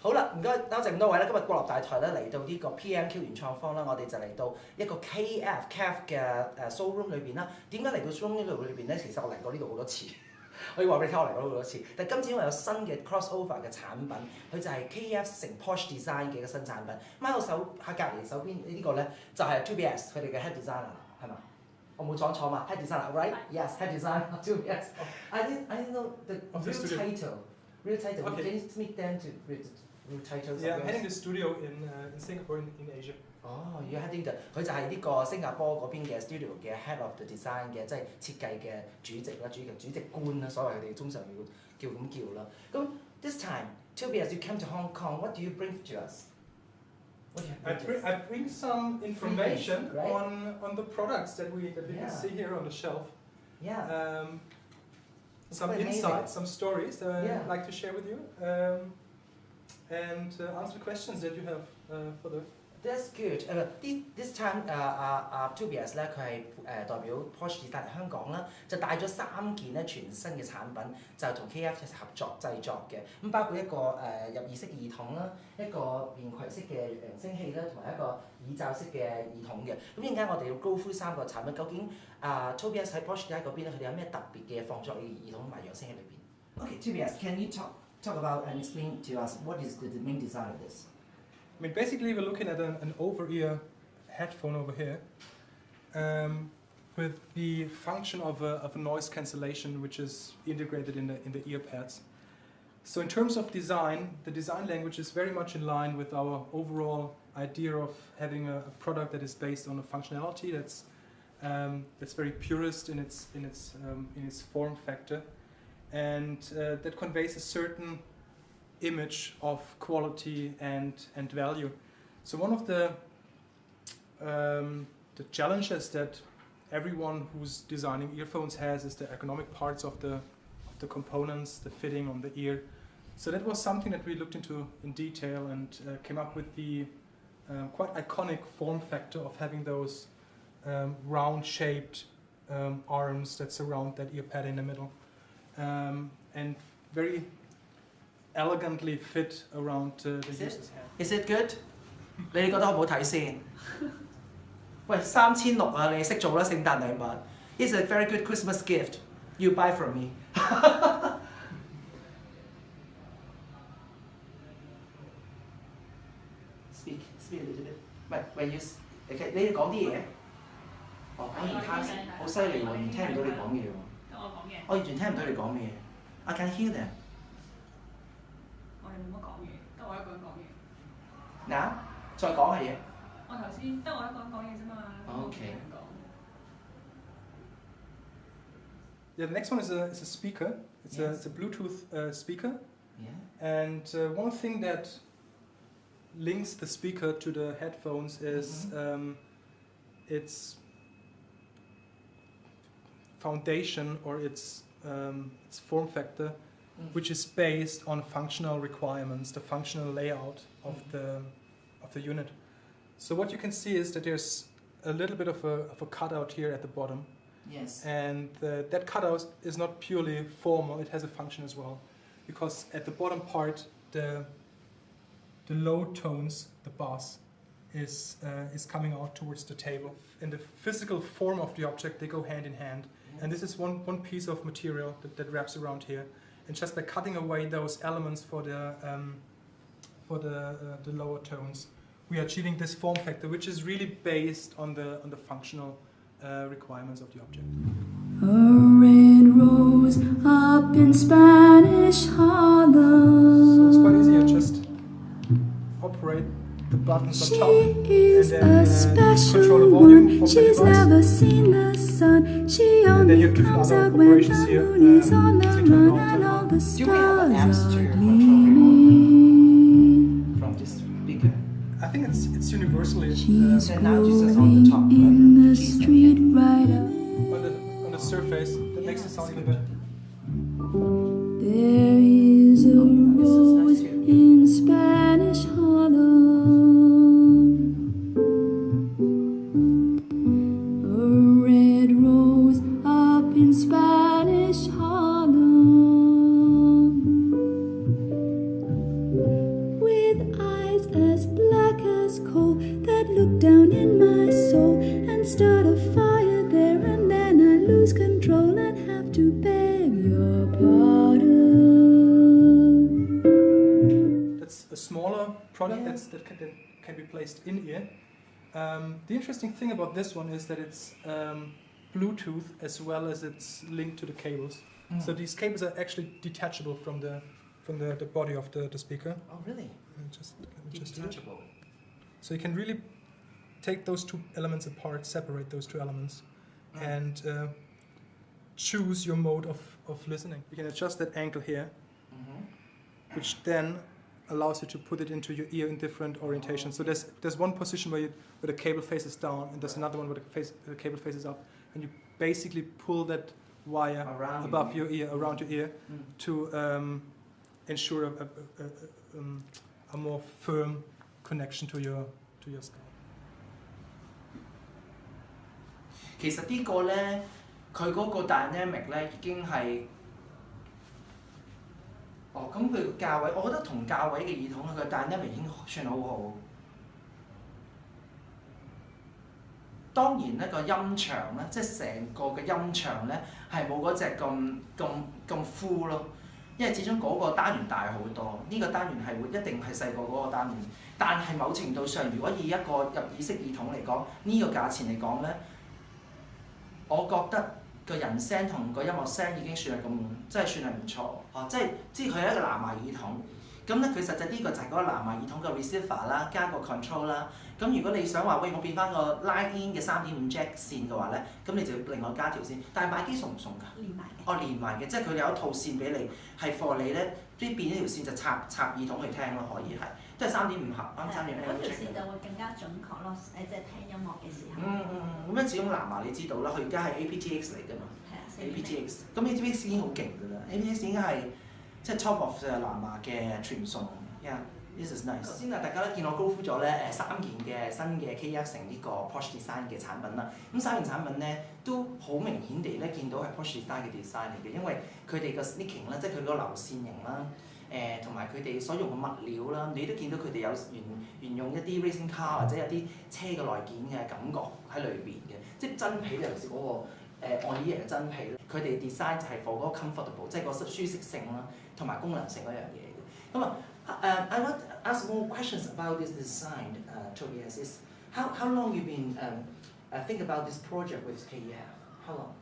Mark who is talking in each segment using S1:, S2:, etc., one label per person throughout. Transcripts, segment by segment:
S1: 好啦，唔該，多謝咁多位啦。今日國立大台咧嚟到呢個 PMQ 原創坊啦，我哋就嚟到一個 KEF 嘅showroom 裏邊啦。點解嚟到 showroom 呢度裏邊咧？其實我嚟過呢度好多次，我要話俾你聽，我嚟過好多次。但係今次因為有新嘅 crossover 嘅產品，佢就係 KEF 成 Porsche design 嘅一個新產品。喺我隔離手邊呢個咧就係 2BS 佢哋嘅 head designer 係嘛？我冇講錯嘛 ？head designer right? Yes, head designer 2BS. I didn't know the real title. Real title.
S2: Okay.
S1: Can you speak them to real titles?
S2: Yeah, I'm heading the studio in Singapore in Asia.
S1: 哦，要 heading 佢就係呢個新加坡嗰邊嘅 studio 嘅 head of the design 嘅，即係設計嘅主席啦、主席官啦，所謂佢哋通常要叫咁叫啦。咁 this time, 2BS, you came to Hong Kong. What do you bring to us?
S2: I bring some information
S1: right?
S2: on the products that we can see here on the shelf.
S1: Yeah.
S2: Some insights, some stories that I'd like to share with you, and answer questions that you have for the.
S1: That's good. This time, 2BS 咧，佢係代表 Porsche design 嚟香港啦，就帶咗3件咧全新嘅產品，就同 KEF 一齊合作製作嘅。咁包括一個入耳式嘅耳筒啦，一個便攜式嘅揚聲器啦，同埋一個耳罩式嘅耳筒嘅。咁點解我哋要 go through 3個產品？究竟2BS 喺 Porsche design 嗰邊咧，佢哋有咩特別嘅放咗喺耳筒同埋揚聲器裏邊 ？Okay, 2BS, can you talk about and explain to us what is the main design of this?
S2: I mean, basically, we're looking at an over-ear headphone over here, with the function of a noise cancellation, which is integrated in the ear pads. So, in terms of design, the design language is very much in line with our overall idea of having a product that is based on a functionality that's very purist in its form factor, and that conveys a certain image of quality and value. So one of the challenges that everyone who's designing earphones has is the ergonomic parts of the components, the fitting on the ear. So that was something that we looked into in detail and came up with the quite iconic form factor of having those round-shaped arms that surround that ear pad in the middle, and very elegantly fit around the user's hand.
S1: Is it good? 你哋覺得好唔好睇先？喂，3600啊，你識做啦，聖誕禮物。It's a very good Christmas gift. You buy from me. Speak a little bit. 唔係，when you 你哋講啲嘢。哦，講完卡好犀利喎，完全聽唔到你講嘢喎。
S3: 得我講嘢。
S1: 我完全聽唔到你講嘢。I can hear them.
S3: 我哋冇乜講嘢，得我一個人講嘢。
S1: 嗱，再講下嘢。
S3: 我頭先得我一個人講嘢啫嘛。
S1: Okay.
S2: Yeah, the next one is a speaker. It's a Bluetooth speaker.
S1: Yeah.
S2: And one thing that links the speaker to the headphones is its foundation or its form factor, which is based on functional requirements, the functional layout of the unit. So what you can see is that there's a little bit of a cutout here at the bottom.
S1: Yes.
S2: And that cutout is not purely formal; it has a function as well, because at the bottom part, the low tones, the bass, is coming out towards the table. In the physical form of the object, they go hand in hand. Yes. And this is one piece of material that wraps around here. And just by cutting away those elements for the lower tones, we are achieving this form factor, which is really based on the functional requirements of the object.
S4: A red rose up in Spanish Harlem.
S2: So it's quite easy. I just operate the buttons on top,
S4: She is
S2: and then
S4: a special
S2: control the volume
S4: one.
S2: of the
S4: She's
S2: device.
S4: never seen the sun. She
S2: And then you
S4: only
S2: have different
S4: comes
S2: other
S4: out when the
S2: operations here,
S4: moon is on the
S2: so you turn
S4: run
S2: off
S4: and
S2: the-
S4: all the
S1: Do we have an
S4: stars
S1: apps to
S4: are
S1: control
S4: gleaming.
S1: from this speaker?
S2: I think it's universally
S4: She's
S1: And now Jesus on the top,
S4: glowing in
S1: right?
S4: the street right up.
S2: on the surface that makes it sound even better.
S4: There is a
S1: This is
S4: rose
S1: nice too.
S4: in Spanish Harlem. A red rose up in Spanish Harlem. We with eyes as black as coal that look down in my soul and start a fire there, and then I lose control and have to beg your pardon.
S2: That's a smaller product
S1: Yeah.
S2: that can be placed in ear. The interesting thing about this one is that it's Bluetooth as well as it's linked to the cables. So these cables are actually detachable from the body of the speaker.
S1: Oh, really?
S2: Let me just do it.
S1: Detachable.
S2: So you can really take those two elements apart, separate those two elements, and choose your mode of listening. You can adjust that angle here, which then allows you to put it into your ear in different orientations. So there's one position where the cable faces down, and there's another one where the cable faces up, and you basically pull that wire above your ear, around your ear, to ensure a more firm connection to your skull.
S1: 其實呢個咧，佢嗰個 dynamic 咧已經係，哦咁佢個價位，我覺得同價位嘅耳筒佢個 dynamic 已經算好好。當然咧個音場咧，即係成個嘅音場咧係冇嗰隻咁 full 咯，因為始終嗰個單元大好多，呢、個單元係會一定係細過嗰個單元。但係某程度上，如果以一個入耳式耳筒嚟講，呢、個價錢嚟講咧，我覺得個人聲同個音樂聲已經算係咁，即係算係唔錯。哦，即係佢係一個藍牙耳筒。咁咧，佢實際呢個就係嗰個藍牙耳筒嘅 receiver 啦，加個 control 啦。咁如果你想話喂，我變翻個 line in 嘅3.5 jack 線嘅話咧，咁你就要另外加條線。但係買機送唔送㗎？
S3: 連埋嘅。
S1: 哦，連埋嘅，即係佢哋有一套線俾你，係 for 你咧，啲變呢條線就插耳筒去聽咯，可以係，都係3.5盒，啱3.5。
S3: 嗰條線就會更加準確咯，即係聽音樂嘅時候。
S1: 咁樣始終藍牙你知道啦，佢而家係 aptX 嚟㗎嘛。
S3: 係啊
S1: aptX， 咁 aptX 已經好勁㗎啦 ，aptX 已經係即係 top of 藍牙嘅傳送。Yeah，this is nice。先啊，大家都見我高呼咗咧3件嘅新嘅 KEF 成呢個 Porsche design 嘅產品啦。咁3件產品咧都好明顯地咧見到係 Porsche design 嘅 design 嚟嘅，因為佢哋個 sneaking 啦，即係佢個流線型啦，同埋佢哋所用嘅物料啦，你都見到佢哋有沿用一啲 racing car 或者有啲車嘅內件嘅感覺喺裏邊嘅，即係真皮尤其是嗰個按耳嘅真皮咧，佢哋 design 就係 for 嗰個 comfortable， 即係個舒適性啦，同埋功能性嗰樣嘢嘅。咁啊I want to ask more questions about this design, Tobias. Is how long you been think about this project with KEF? How long?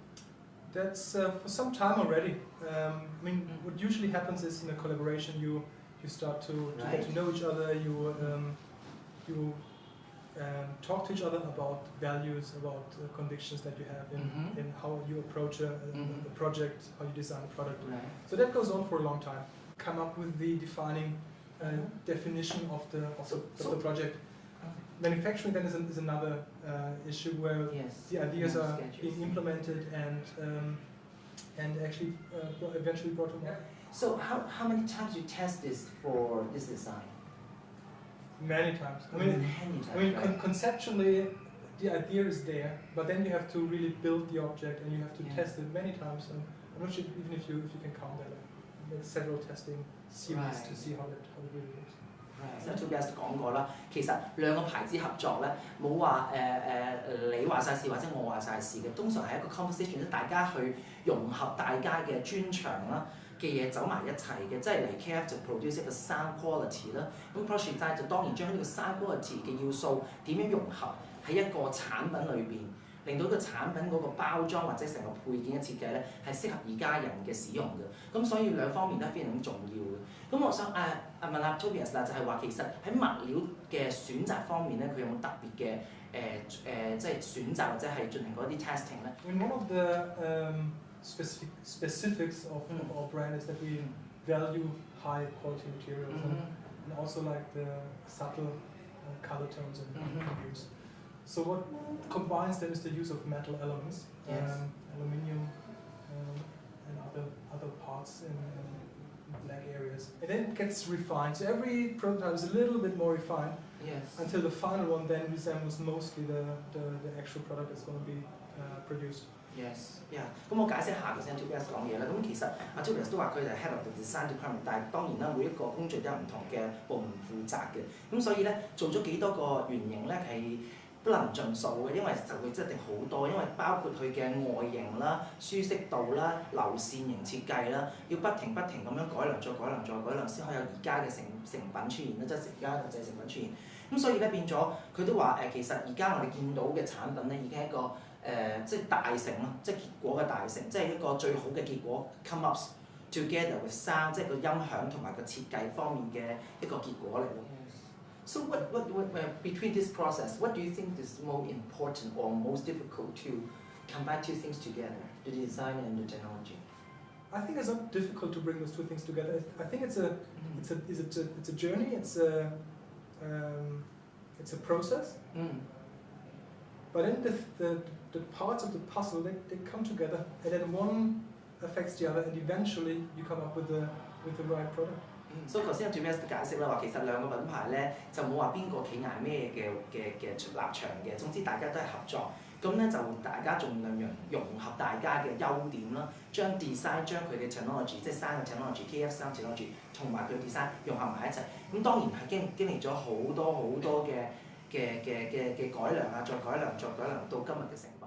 S2: That's for some time already. I mean, what usually happens is in a collaboration, you start to get to know each other. You talk to each other about values, about convictions that you have in how you approach a project, how you design a product.
S1: Right.
S2: So that goes on for a long time. Come up with the defining definition of the project. Manufacturing then is another issue where the ideas are being implemented and actually eventually brought to market.
S1: So how many times you test this for this design?
S2: Many times.
S1: Many times.
S2: Conceptually, the idea is there, but then you have to really build the object and you have to test it many times. And I'm not sure even if you can count that. There's several testing series to see how it really works.
S1: 即係 Tobias 講過啦，其實兩個牌子合作咧，冇話你話晒事或者我話晒事嘅，通常係一個 conversation， 即大家去融合大家嘅專長啦嘅嘢走埋一齊嘅，即係嚟 KEF 就 produce 一個 sound quality 啦，咁 Porsche design 就當然將呢個 sound quality 嘅要素點樣融合喺一個產品裏邊，令到個產品嗰個包裝或者成個配件嘅設計咧係適合而家人嘅使用嘅，咁所以兩方面都係非常之重要嘅。咁我想問下 Tobias 啦，就係話其實喺物料嘅選擇方面咧，佢有冇特別嘅即係選擇或者係進行嗰啲 testing 咧？
S2: I mean, one of the specifics of our brand is that we value high quality materials and also like the subtle color tones and hues. So what combines them is the use of metal elements, aluminium and other parts in black areas. And then it gets refined. So every prototype is a little bit more refined until the final one then resembles mostly the actual product that's going to be produced.
S1: Yes, yeah。咁我解釋下頭先 Tobias 講嘢啦。咁其實阿 Tobias 都話佢係 head of the design department，但係當然啦，每一個工序都有唔同嘅部門負責嘅。咁所以咧，做咗幾多個原型咧係不能盡數嘅，因為就會一定好多，因為包括佢嘅外形啦、舒適度啦、流線型設計啦，要不停咁樣改良、再改良、再改良，先可以有而家嘅成品出現啦，即係而家嘅製成品出現。咁所以咧變咗，佢都話其實而家我哋見到嘅產品咧已經係一個即係大成咯，即係結果嘅大成，即係一個最好嘅結果 come up together with sound， 即係個音響同埋個設計方面嘅一個結果嚟咯。So what between this process, what do you think is more important or most difficult to combine two things together, the design and the technology?
S2: I think it's not difficult to bring those two things together. I think it's a journey. It's a process. But then the parts of the puzzle they come together, and then one affects the other, and eventually you come up with the right product.
S1: 所以頭先阿 Tobias 解釋啦，話其實兩個品牌咧就冇話邊個企硬咩嘅立場嘅，總之大家都係合作，咁咧就大家盡量融合大家嘅優點啦，將 design 將佢嘅 technology 即係3個 technology，KEF 3 technology 同埋佢 design 融合埋一齊。咁當然係經歷咗好多嘅改良啊，再改良到今日嘅成品。